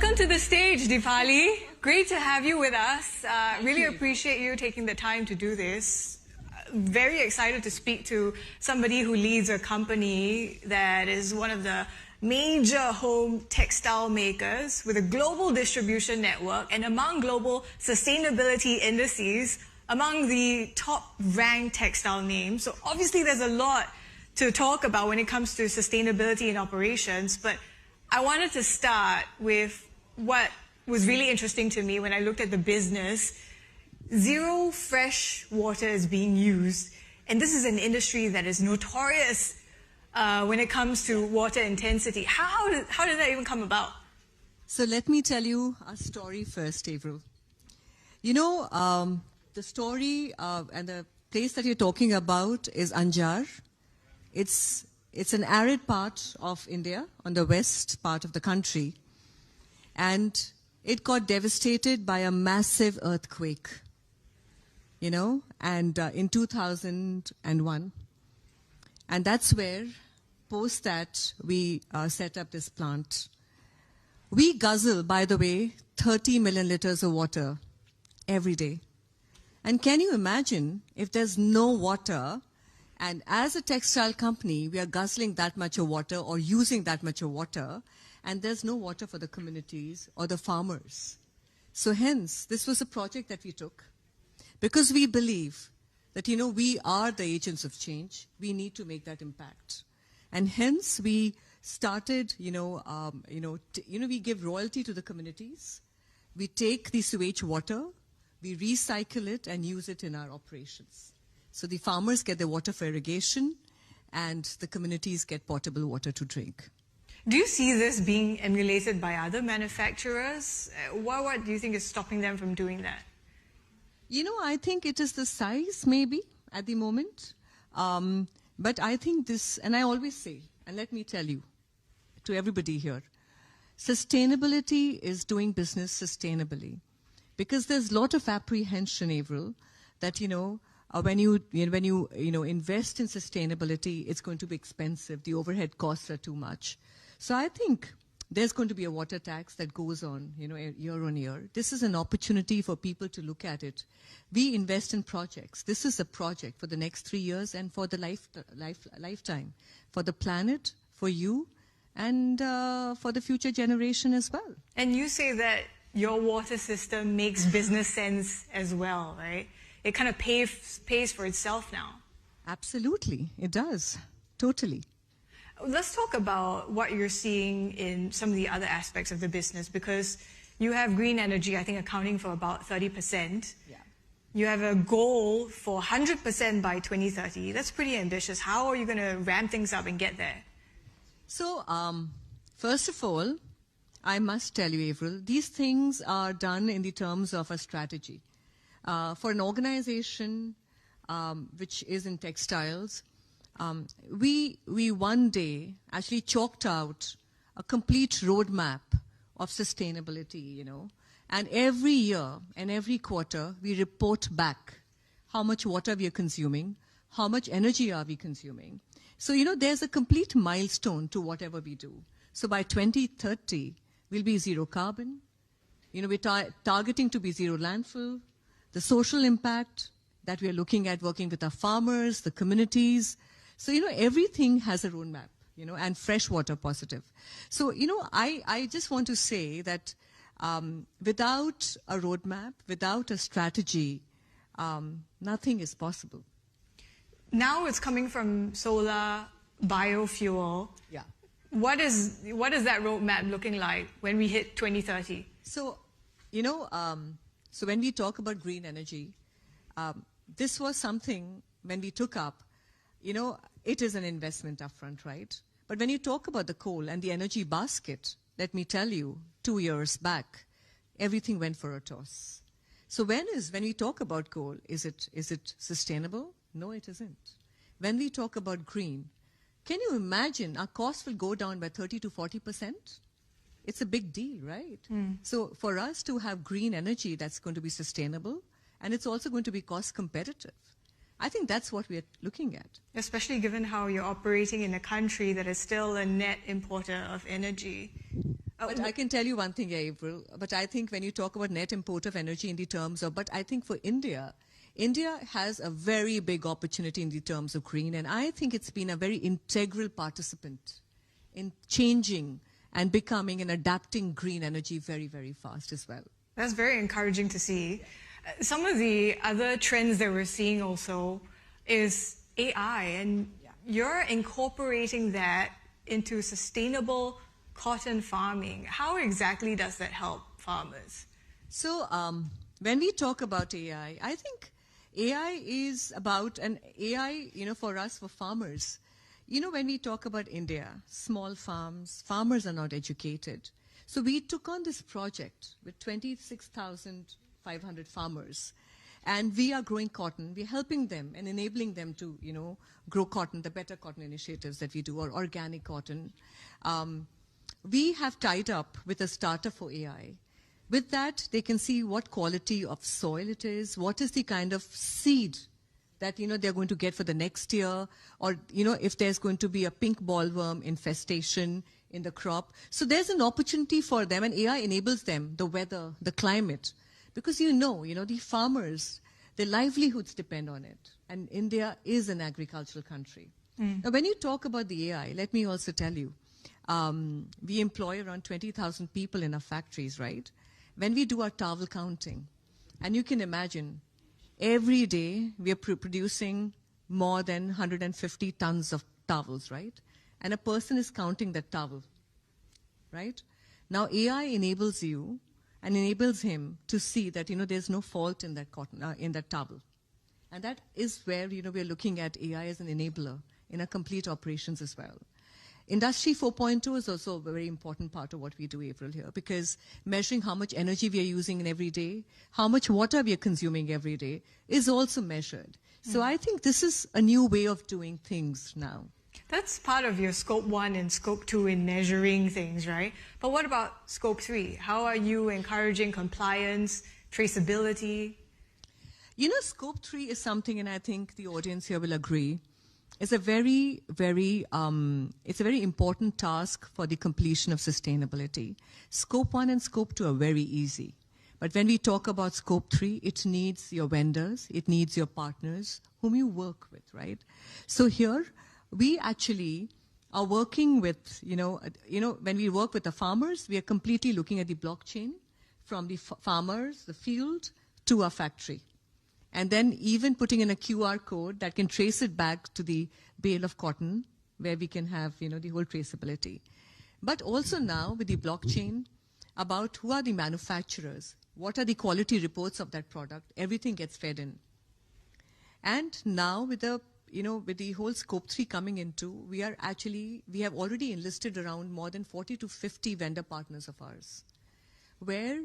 Welcome to the stage, Deepali. Great to have you with us. Really appreciate you taking the time to do this. Very excited to speak to somebody who leads a company that is one of the major home textile makers with a global distribution network and among global sustainability indices, among the top ranked textile names. So obviously there's a lot to talk about when it comes to sustainability in operations, but I wanted to start with what was really interesting to me when I looked at the business. Zero fresh water is being used, and this is an industry that is notorious when it comes to water intensity. How did that even come about? So let me tell you a story first, Avril. You know, the story and the place that you're talking about is Anjar. It's an arid part of India, on the west part of the country. And it got devastated by a massive earthquake, you know, and in 2001. And that's where, post that, we set up this plant. We guzzle, by the way, 30 million liters of water every day. And can you imagine if there's no water? And as a textile company, we are guzzling that much of water or using that much of water, and there's no water for the communities or the farmers. So hence, this was a project that we took because we believe that, you know, we are the agents of change. We need to make that impact. And hence, we started, we give royalty to the communities. We take the sewage water, we recycle it and use it in our operations. So the farmers get their water for irrigation, and the communities get potable water to drink. Do you see this being emulated by other manufacturers? What do you think is stopping them from doing that? You know, I think it is the size, maybe, at the moment. But I think this, and I always say, and let me tell you, to everybody here, sustainability is doing business sustainably. Because there's a lot of apprehension, Avril, that, when you invest in sustainability, it's going to be expensive. The overhead costs are too much. So I think there's going to be a water tax that goes on, year on year. This is an opportunity for people to look at it. We invest in projects. This is a project for the next 3 years and for the lifetime, for the planet, for you, and for the future generation as well. And you say that your water system makes business sense as well, right? It kind of pays for itself now. Absolutely, it does. Totally. Let's talk about what you're seeing in some of the other aspects of the business, because you have green energy, I think, accounting for about 30%. Yeah. You have a goal for 100% by 2030. That's pretty ambitious. How are you going to ramp things up and get there? So, first of all, I must tell you, Avril, these things are done in the terms of a strategy. For an organization which is in textiles, we one day actually chalked out a complete roadmap of sustainability, and every year and every quarter we report back how much water we are consuming, how much energy are we consuming. So, there's a complete milestone to whatever we do. So by 2030, we'll be zero carbon. We're targeting to be zero landfill. The social impact that we are looking at, working with our farmers, the communities. So, everything has a roadmap, and freshwater positive. So, I just want to say that without a roadmap, without a strategy, nothing is possible. Now it's coming from solar, biofuel. Yeah. What is that roadmap looking like when we hit 2030? So, so when we talk about green energy, this was something when we took up, it is an investment upfront, right? But when you talk about the coal and the energy basket, let me tell you, 2 years back, everything went for a toss. So when we talk about coal, is it sustainable? No, it isn't. When we talk about green, can you imagine our costs will go down by 30 to 40%? It's a big deal, right? So for us to have green energy that's going to be sustainable, and it's also going to be cost competitive, I think that's what we're looking at. Especially given how you're operating in a country that is still a net importer of energy. But I can tell you one thing, April. But I think when you talk about net import of energy in the terms of, but I think for India, India has a very big opportunity in the terms of green, and I think it's been a very integral participant in changing and becoming and adapting green energy very, very fast as well. That's very encouraging to see. Some of the other trends that we're seeing also is AI, and you're incorporating that into sustainable cotton farming. How exactly does that help farmers? So when we talk about AI, I think AI is about an AI, for us, for farmers. When we talk about India, small farms, farmers are not educated. So we took on this project with 26,500 farmers. And we are growing cotton. We're helping them and enabling them to, grow cotton, the Better Cotton initiatives that we do, or organic cotton. We have tied up with a startup for AI. With that, they can see what quality of soil it is, what is the kind of seed that, they're going to get for the next year, or, if there's going to be a pink bollworm infestation in the crop. So there's an opportunity for them, and AI enables them, the weather, the climate. Because the farmers, their livelihoods depend on it. And India is an agricultural country. Now, when you talk about the AI, let me also tell you, we employ around 20,000 people in our factories, right? When we do our towel counting, and you can imagine, every day we are producing more than 150 tons of towels, right? And a person is counting that towel, right? Now, AI enables you and enables him to see that, there's no fault in that cotton, in that towel. And that is where, we're looking at AI as an enabler in our complete operations as well. Industry 4.2 is also a very important part of what we do, April, here, because measuring how much energy we are using in every day, how much water we are consuming every day, is also measured. So I think this is a new way of doing things now. That's part of your Scope 1 and Scope 2 in measuring things, right? But what about Scope 3? How are you encouraging compliance, traceability? Scope 3 is something, and I think the audience here will agree, is a very, very, it's a very important task for the completion of sustainability. Scope 1 and Scope 2 are very easy. But when we talk about Scope 3, it needs your vendors, it needs your partners, whom you work with, right? So here, we actually are working with, when we work with the farmers, we are completely looking at the blockchain from the farmers, the field, to our factory. And then even putting in a QR code that can trace it back to the bale of cotton, where we can have, the whole traceability. But also now with the blockchain, about who are the manufacturers, what are the quality reports of that product, everything gets fed in. And now with the with the whole Scope 3 coming into, we have already enlisted around more than 40 to 50 vendor partners of ours, where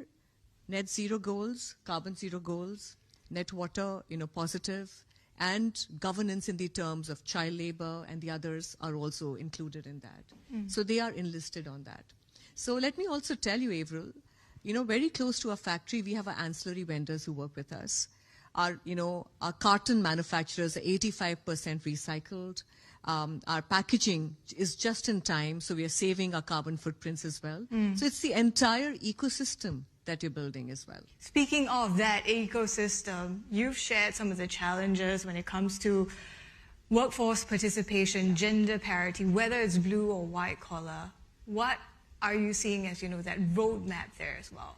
net zero goals, carbon zero goals, net water, positive, and governance in the terms of child labor and the others are also included in that. So they are enlisted on that. So let me also tell you, Avril, very close to our factory, we have our ancillary vendors who work with us. Our carton manufacturers are 85% recycled. Our packaging is just in time, so we are saving our carbon footprints as well. So it's the entire ecosystem that you're building as well. Speaking of that ecosystem, you've shared some of the challenges when it comes to workforce participation, gender parity, whether it's blue or white collar. What are you seeing as, that roadmap there as well?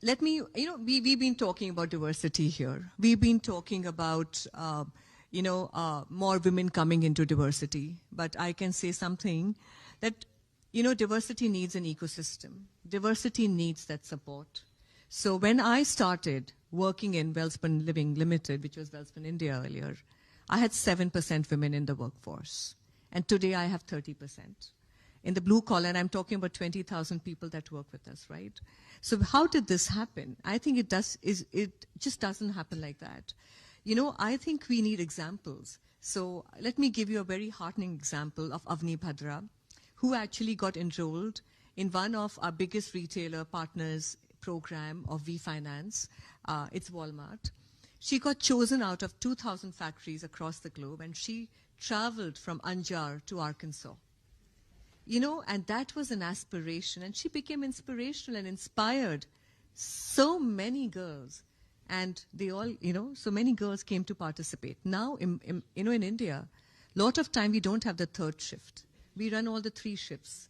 We've been talking about diversity here. We've been talking about, more women coming into diversity. But I can say something that, diversity needs an ecosystem. Diversity needs that support. So when I started working in Welspun Living Limited, which was Welspun India earlier, I had 7% women in the workforce. And today I have 30%. In the blue collar, and I'm talking about 20,000 people that work with us, right? So how did this happen? I think it just doesn't happen like that. I think we need examples. So let me give you a very heartening example of Avni Bhadra, who actually got enrolled in one of our biggest retailer partners program of VFinance. It's Walmart. She got chosen out of 2,000 factories across the globe, and she traveled from Anjar to Arkansas. you know, and that was an aspiration. And she became inspirational and inspired so many girls. And they all, you know, so many girls came to participate. Now, in India, a lot of time we don't have the third shift. We run all the 3 shifts.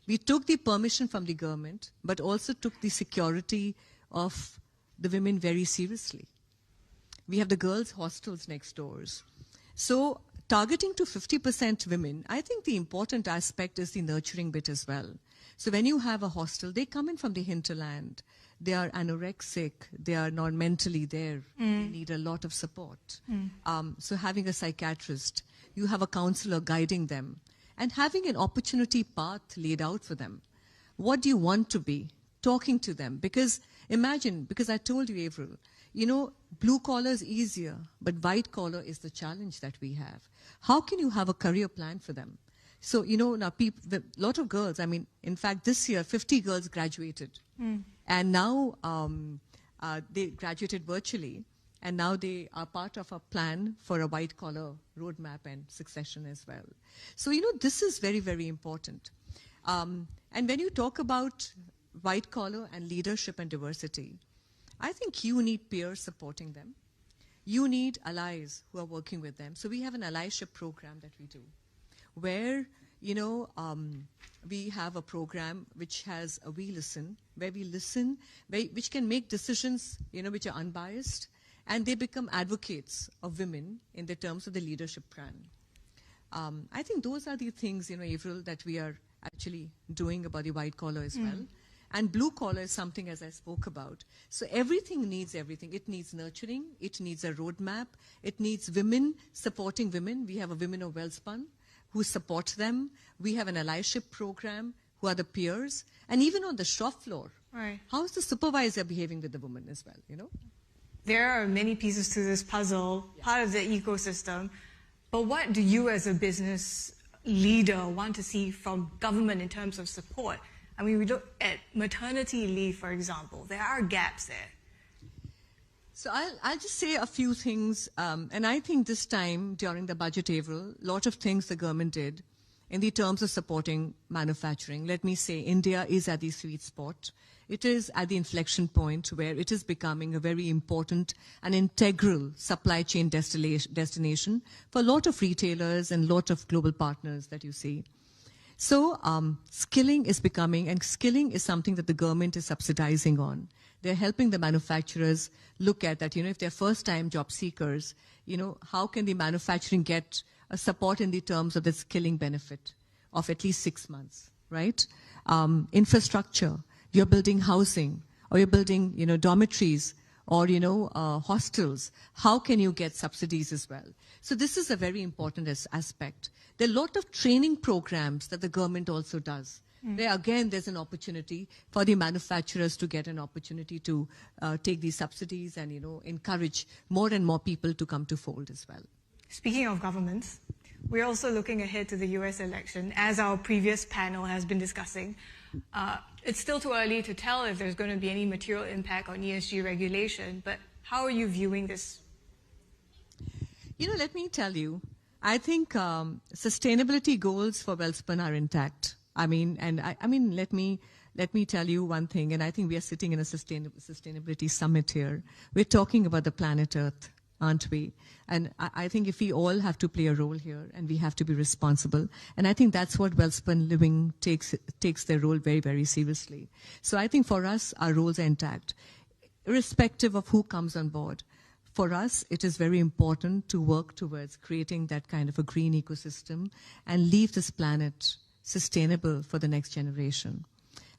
We took the permission from the government, but also took the security of the women very seriously. We have the girls' hostels next doors. So targeting to 50% women, I think the important aspect is the nurturing bit as well. So when you have a hostel, they come in from the hinterland. They are anorexic. They are not mentally there. They need a lot of support. So having a psychiatrist, you have a counselor guiding them, and having an opportunity path laid out for them. What do you want to be? Talking to them. Because imagine, because I told you, Avril, you know, blue collar is easier, but white collar is the challenge that we have. How can you have a career plan for them? So, you know, now a lot of girls, I mean, in fact, this year, 50 girls graduated. And now they graduated virtually. And now they are part of a plan for a white collar roadmap and succession as well. So, you know, this is very, very important. And when you talk about white collar and leadership and diversity, I think you need peers supporting them. You need allies who are working with them. So we have an allyship program that we do, where, you know, we have a program which has a We Listen, where we listen, which can make decisions, you know, which are unbiased, and they become advocates of women in the terms of the leadership plan. I think those are the things, you know, Avril, that we are actually doing about the white collar as well. And blue collar is something, as I spoke about. So everything needs everything. It needs nurturing. It needs a roadmap. It needs women supporting women. We have a Women of Wellspun who support them. We have an allyship program who are the peers. And even on the shop floor, Right. how is the supervisor behaving with the woman as well, you know? There are many pieces to this puzzle, part of the ecosystem. But what do you as a business leader want to see from government in terms of support? I mean, we look at maternity leave, for example. There are gaps there. So I'll just say a few things. And I think this time during the budget, Avril, a lot of things the government did in the terms of supporting manufacturing. Let me say India is at the sweet spot. It is at the inflection point where it is becoming a very important and integral supply chain destination for a lot of retailers and a lot of global partners that you see. So skilling is becoming, and skilling is something that the government is subsidizing on. They're helping the manufacturers look at that, you know, if they're first-time job seekers, you know, how can the manufacturing get a support in the terms of the skilling benefit of at least 6 months, right? Infrastructure, you're building housing, or you're building, you know, dormitories, or, you know, hostels. How can you get subsidies as well? So this is a very important aspect. There are a lot of training programs that the government also does. There, again, there's an opportunity for the manufacturers to get an opportunity to take these subsidies and, you know, encourage more and more people to come to fold as well. Speaking of governments, we're also looking ahead to the US election, as our previous panel has been discussing. It's still too early to tell if there's going to be any material impact on ESG regulation, but how are you viewing this? You know, let me tell you, I think sustainability goals for Wellspun are intact. I mean, and I mean, let me tell you one thing, and I think we are sitting in a sustainability summit here. We're talking about the planet Earth, aren't we? And I think if we all have to play a role here, and we have to be responsible, and I think that's what Wellspun Living takes their role very, very seriously. So I think for us, our roles are intact, irrespective of who comes on board. For us, it is very important to work towards creating that kind of a green ecosystem and leave this planet sustainable for the next generation.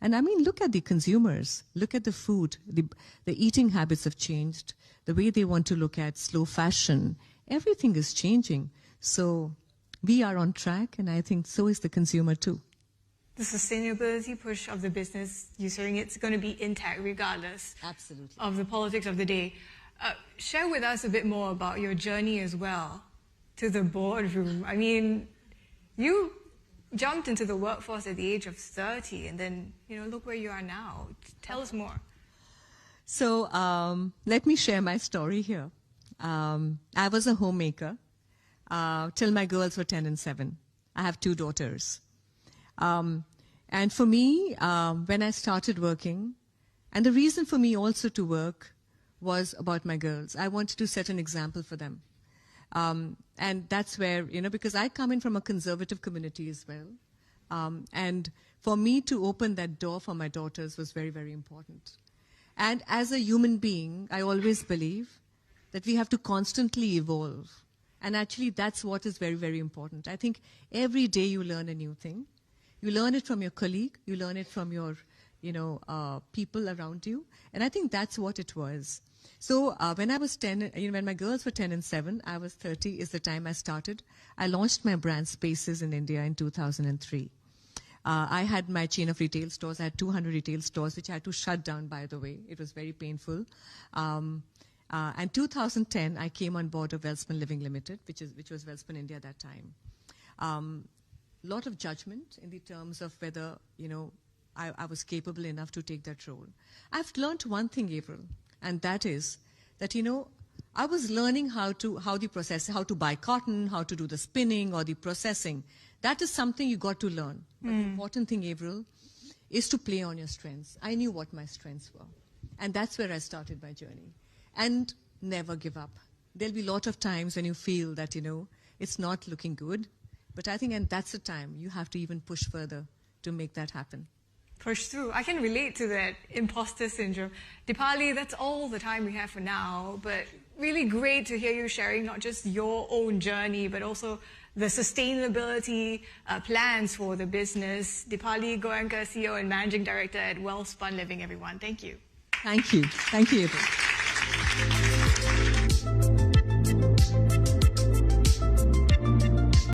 And I mean, look at the consumers, look at the food, the eating habits have changed, the way they want to look at slow fashion, everything is changing. So we are on track, and I think so is the consumer too. The sustainability push of the business, you're saying it's going to be intact regardless Absolutely. of the politics of the day. Share with us a bit more about your journey as well to the boardroom. I mean, you jumped into the workforce at the age of 30, and then, you know, look where you are now. Tell us more. So let me share my story here. I was a homemaker till my girls were 10 and 7. I have 2 daughters. And for me, when I started working, and the reason for me also to work was about my girls. I wanted to set an example for them. And that's where, because I come in from a conservative community as well. And for me to open that door for my daughters was very, very important. And as a human being, I always believe that we have to constantly evolve. And actually, that's what is very, very important. I think every day you learn a new thing. You learn it from your colleague. You learn it from your, people around you. And I think that's what it was. So when I was 10, when my girls were 10 and 7, I was 30 is the time I started. I launched my brand Spaces in India in 2003. I had my chain of retail stores. I had 200 retail stores, which I had to shut down, by the way. It was very painful. And 2010, I came on board of Welspun Living Limited, which was Welspun India at that time. Lot of judgment in the terms of whether, I was capable enough to take that role. I've learned one thing, April, and that is that, I was learning how to buy cotton, how to do the spinning or the processing. That is something you got to learn. But the important thing, April, is to play on your strengths. I knew what my strengths were. And that's where I started my journey. And never give up. There'll be a lot of times when you feel that, it's not looking good. But I think, and that's the time you have to even push further to make that happen. Push through. I can relate to that imposter syndrome. Dipali, that's all the time we have for now, but really great to hear you sharing not just your own journey, but also the sustainability plans for the business. Dipali Goenka, CEO and Managing Director at Welspun Living, everyone. Thank you. Thank you. Thank you, April.